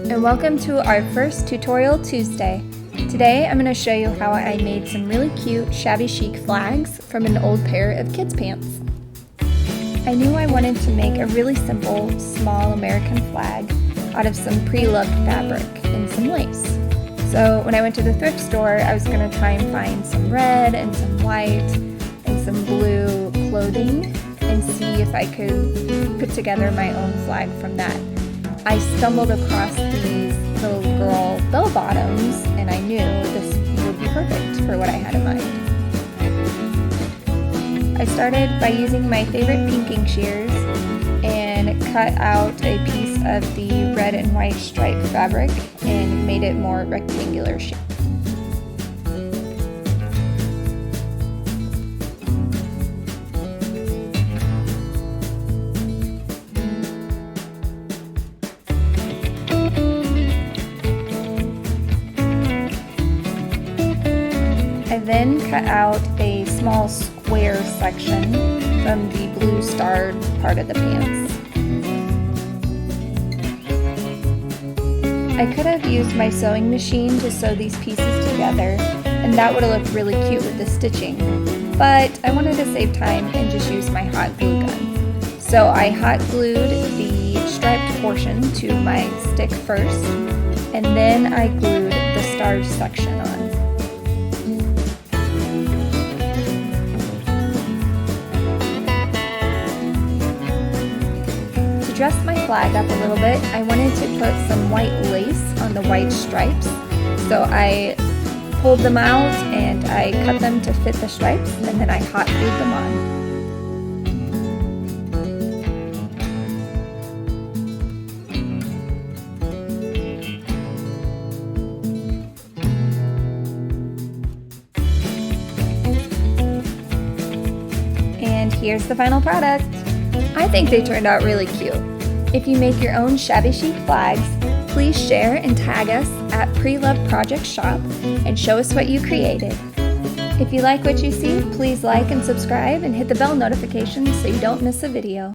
and welcome to our first Tutorial Tuesday. Today I'm going to show you how I made some really cute Shabby Chic flags from an old pair of kids' pants. I knew I wanted to make a really simple, small American flag out of some pre-loved fabric and some lace. So when I went to the thrift store, I was going to try and find some red and some white and some blue clothing and see if I could put together my own flag from that. I stumbled across these little girl bell bottoms and I knew this would be perfect for what I had in mind. I started by using my favorite pinking shears and cut out a piece of the red and white striped fabric and made it more rectangular shape. I then cut out a small square section from the blue starred part of the pants. I could have used my sewing machine to sew these pieces together, and that would have looked really cute with the stitching, but I wanted to save time and just use my hot glue gun. So I hot glued the striped portion to my stick first, and then I glued the starred section on. To dress my flag up a little bit, I wanted to put some white lace on the white stripes. So I pulled them out and I cut them to fit the stripes, and then I hot glued them on. And here's the final product. I think they turned out really cute. If you make your own Shabby Chic flags, please share and tag us at Pre-Loved Project Shop and show us what you created. If you like what you see, please like and subscribe and hit the bell notification so you don't miss a video.